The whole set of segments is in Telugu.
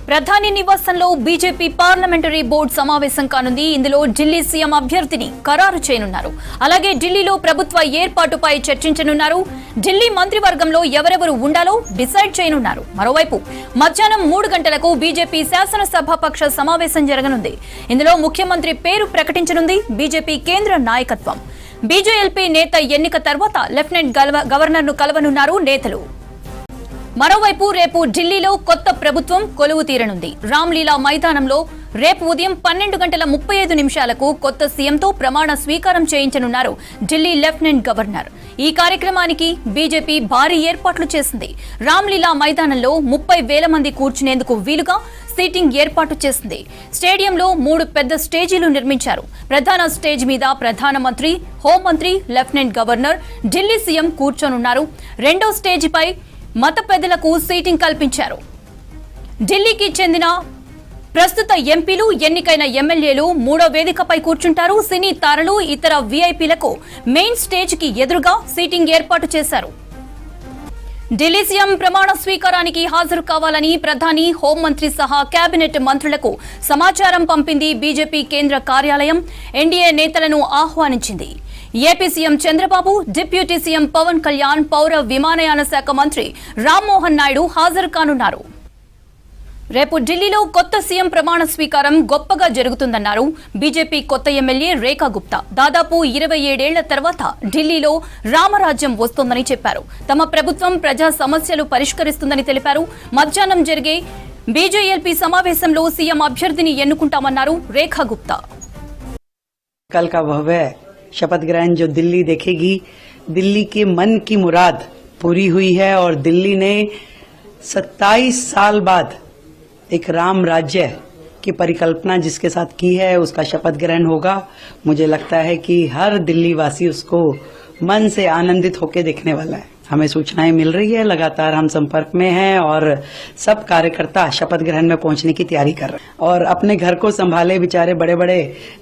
ప్రధాని నివాసంలో బీజేపీ పార్లమెంటరీ బోర్డు సమావేశం కానుంది. ఇందులో ఢిల్లీ సీఎం అభ్యర్థిని ఖరారు చేయనున్నారు. అలాగే ఢిల్లీలో ప్రభుత్వ ఏర్పాటుపై చర్చించనున్నారు. ఢిల్లీ మంత్రివర్గంలో ఎవరెవరు ఉండాలో డిసైడ్ చేయనున్నారు. మరోవైపు మధ్యాహ్నం 3 గంటలకు బీజేపీ శాసనసభాపక్ష సమావేశం జరగనుంది. ఇందులో ముఖ్యమంత్రి పేరు ప్రకటించనుంది బీజేపీ కేంద్ర నాయకత్వం. బీజేఎల్పీ నేత ఎన్నిక తర్వాత లెఫ్టినెంట్ గవర్నర్ను కలవనున్నారు నేతలు. మరోవైపు రేపు ఢిల్లీలో కొత్త ప్రభుత్వం కొలువు తీరనుంది. రామ్లీలా మైదానంలో రేపు ఉదయం 12:35 కొత్త సీఎంతో ప్రమాణ స్వీకారం చేయించనున్నారు ఢిల్లీ లెఫ్టినెంట్ గవర్నర్. ఈ కార్యక్రమానికి బీజేపీ భారీ ఏర్పాట్లు చేసింది. రామ్లీలా మైదానంలో 30,000 మంది కూర్చునేందుకు వీలుగా సీటింగ్ ఏర్పాటు చేసింది. స్టేడియంలో 3 పెద్ద స్టేజీలు నిర్మించారు. ప్రధాన స్టేజ్ మీద ప్రధానమంత్రి, హోంమంత్రి, లెఫ్టినెంట్ గవర్నర్, ఢిల్లీ సీఎం కూర్చోనున్నారు. రెండో స్టేజీపై మత పెద్దలకు సీటింగ్ కల్పించారు. ఢిల్లీకి చెందిన ప్రస్తుత ఎంపీలు, ఎన్నికైన ఎమ్మెల్యేలు మూడో వేదికపై కూర్చుంటారు. సినీ తారలు, ఇతర వీఐపీలకు మెయిన్ స్టేజ్ కి ఎదురుగా సీటింగ్ ఏర్పాటు చేశారు. ఢిల్లీ సీఎం ప్రమాణ స్వీకారానికి హాజరు కావాలని ప్రధాని, హోంమంత్రి సహా కేబినెట్ మంత్రులకు సమాచారం పంపింది బీజేపీ కేంద్ర కార్యాలయం. ఎన్డీఏ నేతలను ఆహ్వానించింది. AP CM Chandrababu, deputy CM Pawan Kalyan, పౌర విమానయాన శాఖ మంత్రి రామ్మోహన్ నాయుడు హాజరు కానున్నారు. రేపు ఢిల్లీలో కొత్త సీఎం ప్రమాణ స్వీకారం గొప్పగా జరుగుతుందన్నారు బీజేపీ కొత్త ఎమ్మెల్యే రేఖా గుప్తా. దాదాపు 27 ఏళ్ల తర్వాత ఢిల్లీలో రామరాజ్యం వస్తోందని చెప్పారు. తమ ప్రభుత్వం ప్రజా సమస్యలు పరిష్కరిస్తుందని తెలిపారు. మధ్యాహ్నం జరిగే బీజేఎల్పీ సమావేశంలో సీఎం అభ్యర్థిని ఎన్నుకుంటామన్నారు రేఖా గుప్తా. शपथ ग्रहण जो दिल्ली देखेगी, दिल्ली के मन की मुराद पूरी हुई है और दिल्ली ने 27 साल बाद एक राम राज्य की परिकल्पना जिसके साथ की है उसका शपथ ग्रहण होगा. मुझे लगता है कि हर दिल्ली वासी उसको मन से आनंदित होकर देखने वाला है. हमें सूचनाएं मिल रही है, लगातार हम संपर्क में हैं और सब कार्यकर्ता शपथ ग्रहण में पहुंचने की तैयारी कर रहे हैं और अपने घर को संभाले बेचारे बड़े बड़े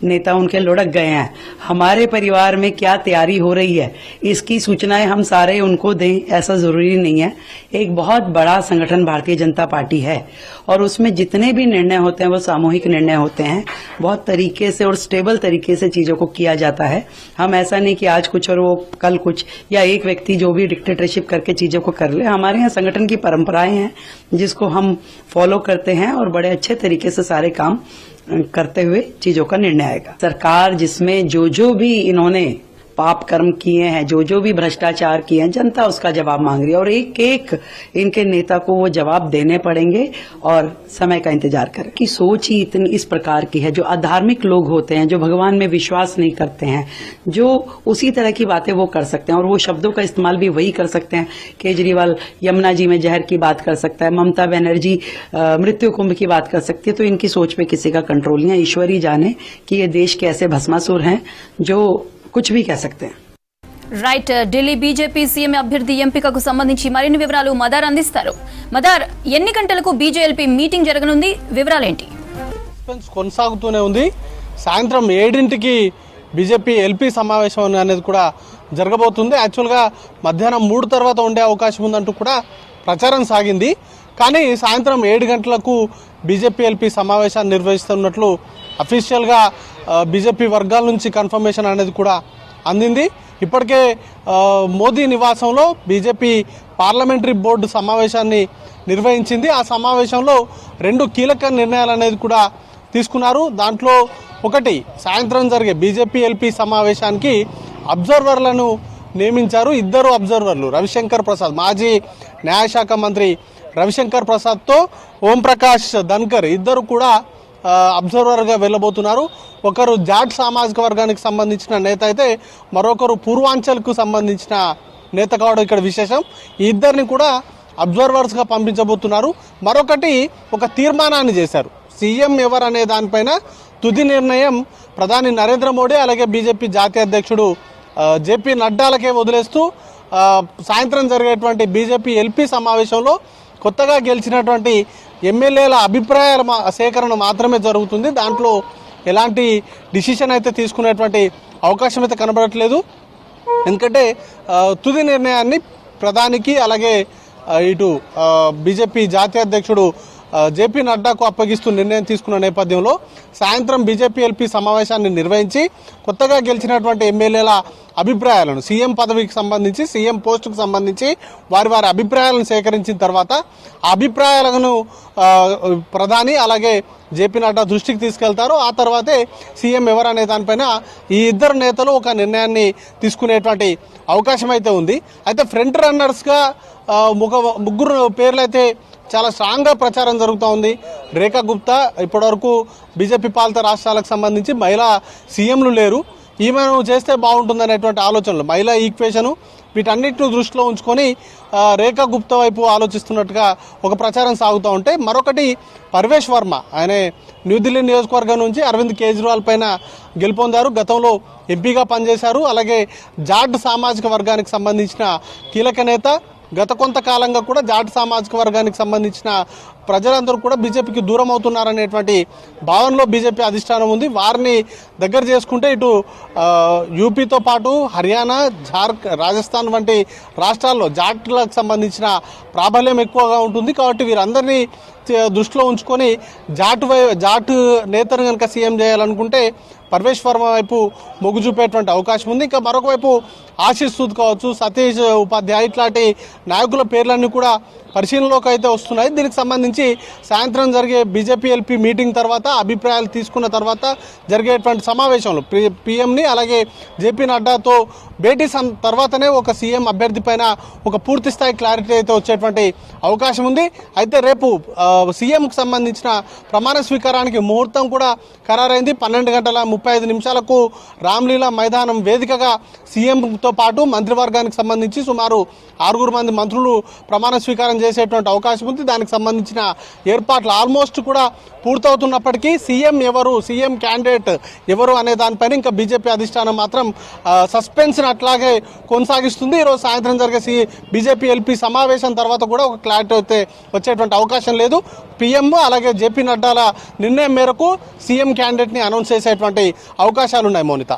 नेता उनके लुढ़क गए हैं. हमारे परिवार में क्या तैयारी हो रही है इसकी सूचनाएं हम सारे उनको दें ऐसा जरूरी नहीं है. एक बहुत बड़ा संगठन भारतीय जनता पार्टी है और उसमें जितने भी निर्णय होते हैं वो सामूहिक निर्णय होते हैं. बहुत तरीके से और स्टेबल तरीके से चीजों को किया जाता है. हम ऐसा नहीं कि आज कुछ और वो कल कुछ या एक व्यक्ति जो भी डिक्टेटरशिप करके चीजों को कर ले. हमारे यहाँ संगठन की परंपराएं हैं जिसको हम फॉलो करते हैं और बड़े अच्छे तरीके से सारे काम करते हुए चीजों का निर्णय आएगा. सरकार जिसमें जो भी इन्होंने पाप कर्म किए हैं, जो भी भ्रष्टाचार किए हैं, जनता उसका जवाब मांग रही है और एक एक इनके नेता को वो जवाब देने पड़ेंगे और समय का इंतजार करें. कि सोच ही इतनी इस प्रकार की है. जो अधार्मिक लोग होते हैं, जो भगवान में विश्वास नहीं करते हैं, जो उसी तरह की बातें वो कर सकते हैं और वो शब्दों का इस्तेमाल भी वही कर सकते हैं. केजरीवाल यमुना जी में जहर की बात कर सकता है, ममता बनर्जी मृत्यु कुंभ की बात कर सकती है. तो इनकी सोच पे किसी का कंट्रोल नहीं है. ईश्वर ही जाने कि ये देश के ऐसे भस्मासुर हैं जो कुछ भी कह सकते हैं. రైట్. ఢిల్లీ బీజేపీ సీఎం అభ్యర్థి ఎంపికకు సంబంధించి మరిన్ని వివరాలు మదార్ అందిస్తారు. మదార్, ఎన్ని గంటలకు బీజేఎల్పీ మీటింగ్ జరగనుంది? వివరాలేంటి? కొనసాగుతూనే ఉంది. సాయంత్రం 7ంటికి బీజేపీ ఎల్పీ సమావేశం అనేది కూడా జరగబోతుంది. యాక్చువల్గా మధ్యాహ్నం 3 తర్వాత ఉండే అవకాశం ఉందంటూ కూడా ప్రచారం సాగింది. కానీ సాయంత్రం 7 గంటలకు బీజేపీ ఎల్పీ సమావేశాన్ని నిర్వహిస్తున్నట్లు అఫీషియల్గా బీజేపీ వర్గాల నుంచి కన్ఫర్మేషన్ అనేది కూడా అందింది. ఇప్పటికే మోదీ నివాసంలో బీజేపీ పార్లమెంటరీ బోర్డు సమావేశాన్ని నిర్వహించింది. ఆ సమావేశంలో 2 కీలక నిర్ణయాలు అనేది కూడా తీసుకున్నారు. దాంట్లో ఒకటి, సాయంత్రం జరిగే బీజేపీ ఎల్పీ సమావేశానికి అబ్జర్వర్లను నియమించారు. 2 అబ్జర్వర్లు, రవిశంకర్ ప్రసాద్, మాజీ న్యాయశాఖ మంత్రి రవిశంకర్ ప్రసాద్తో ఓంప్రకాష్ ధన్కర్ ఇద్దరు కూడా అబ్జర్వర్గా వెళ్ళబోతున్నారు. ఒకరు జాట్ సామాజిక వర్గానికి సంబంధించిన నేత అయితే మరొకరు పూర్వాంచల్కు సంబంధించిన నేత కావడం ఇక్కడ విశేషం. ఈ ఇద్దరిని కూడా అబ్జర్వర్స్గా పంపించబోతున్నారు. మరొకటి, ఒక తీర్మానాన్ని చేశారు. సీఎం ఎవరనే దానిపైన తుది నిర్ణయం ప్రధాని నరేంద్ర మోడీ అలాగే బీజేపీ జాతీయ అధ్యక్షుడు జేపీ నడ్డాలకే వదిలేస్తూ సాయంత్రం జరిగేటువంటి బీజేపీ ఎల్పీ సమావేశంలో కొత్తగా గెలిచినటువంటి ఎమ్మెల్యేల అభిప్రాయాల సేకరణ మాత్రమే జరుగుతుంది. దాంట్లో ఎలాంటి డిసిషన్ అయితే తీసుకునేటువంటి అవకాశం అయితే కనబడట్లేదు. ఎందుకంటే తుది నిర్ణయాన్ని ప్రధానికి అలాగే ఇటు బీజేపీ జాతీయ అధ్యక్షుడు జేపీ నడ్డాకు అప్పగిస్తూ నిర్ణయం తీసుకున్న నేపథ్యంలో సాయంత్రం బీజేపీ ఎల్పీ సమావేశాన్ని నిర్వహించి కొత్తగా గెలిచినటువంటి ఎమ్మెల్యేల అభిప్రాయాలను సీఎం పదవికి సంబంధించి సీఎం పోస్టుకు సంబంధించి వారి అభిప్రాయాలను సేకరించిన తర్వాత ఆ అభిప్రాయాలను ప్రధాని అలాగే జేపీ నడ్డా దృష్టికి తీసుకెళ్తారు. ఆ తర్వాతే సీఎం ఎవరనే దానిపైన ఈ ఇద్దరు నేతలు ఒక నిర్ణయాన్ని తీసుకునేటువంటి అవకాశం అయితే ఉంది. అయితే ఫ్రంట్ రన్నర్స్గా ముగ్గురు పేర్లు అయితే చాలా స్ట్రాంగ్గా ప్రచారం జరుగుతూ ఉంది. రేఖా గుప్తా ఇప్పటివరకు బీజేపీ పాలిత రాష్ట్రాలకు సంబంధించి మహిళా సీఎంలు లేరు, ఈమెను చేస్తే బాగుంటుందనేటువంటి ఆలోచనలు, మహిళా ఈక్వేషను వీటన్నిటిని దృష్టిలో ఉంచుకొని రేఖా గుప్తా వైపు ఆలోచిస్తున్నట్టుగా ఒక ప్రచారం సాగుతూ ఉంటే, మరొకటి పర్వేష్ వర్మ, ఆయన న్యూఢిల్లీ నియోజకవర్గం నుంచి అరవింద్ కేజ్రీవాల్ పైన గెలుపొందారు. గతంలో ఎంపీగా పనిచేశారు. అలాగే జాట్ సామాజిక వర్గానికి సంబంధించిన కీలక నేత. గత కొంతకాలంగా కూడా జాట్ సామాజిక వర్గానికి సంబంధించిన ప్రజలందరూ కూడా బీజేపీకి దూరం అవుతున్నారనేటువంటి భావనలో బీజేపీ అధిష్టానం ఉంది. వారిని దగ్గర చేసుకుంటే ఇటు యూపీతో పాటు హర్యానా, రాజస్థాన్ వంటి రాష్ట్రాల్లో జాట్లకు సంబంధించిన ప్రాబల్యం ఎక్కువగా ఉంటుంది. కాబట్టి వీరందరినీ దృష్టిలో ఉంచుకొని జాట్ నేతను కనుక సీఎం చేయాలనుకుంటే పర్వేష్ వర్మ వైపు మొగ్గు చూపేటువంటి అవకాశం ఉంది. ఇంకా మరొక వైపు ఆశీష్ సూద్ కావచ్చు, సతీష్ ఉపాధ్యాయ ఇట్లాంటి నాయకుల పేర్లన్నీ కూడా పరిశీలనలోకి అయితే వస్తున్నాయి. దీనికి సంబంధించి సాయంత్రం జరిగే బీజేపీ ఎల్పీ మీటింగ్ తర్వాత అభిప్రాయాలు తీసుకున్న తర్వాత జరిగేటువంటి సమావేశంలో పీఎంని అలాగే జేపీ నడ్డాతో భేటీ తర్వాతనే ఒక సీఎం అభ్యర్థి పైన ఒక పూర్తి స్థాయి క్లారిటీ అయితే వచ్చేటువంటి అవకాశం ఉంది. అయితే రేపు సీఎంకు సంబంధించిన ప్రమాణ స్వీకారానికి ముహూర్తం కూడా ఖరారైంది. 12:35 రామ్లీలా మైదానం వేదికగా సీఎంతో పాటు మంత్రివర్గానికి సంబంధించి సుమారు 6 మంది మంత్రులు ప్రమాణ స్వీకారం చేసేటువంటి అవకాశం ఉంది. దానికి సంబంధించిన ఏర్పాట్లు ఆల్మోస్ట్ కూడా పూర్తవుతున్నప్పటికీ సీఎం ఎవరు, సీఎం క్యాండిడేట్ ఎవరు అనే దానిపైన ఇంకా బీజేపీ అధిష్టానం మాత్రం సస్పెన్స్ అట్లాగే కొనసాగిస్తుంది. ఈరోజు సాయంత్రం జరిగే బీజేపీ ఎల్పీ సమావేశం తర్వాత కూడా ఒక క్లారిటీ అయితే వచ్చేటువంటి అవకాశం లేదు. పీఎం అలాగే జేపీ నడ్డాల నిర్ణయం మేరకు సీఎం క్యాండిడేట్ని అనౌన్స్ చేసేటువంటి అవకాశాలు ఉన్నాయి. మౌనిత.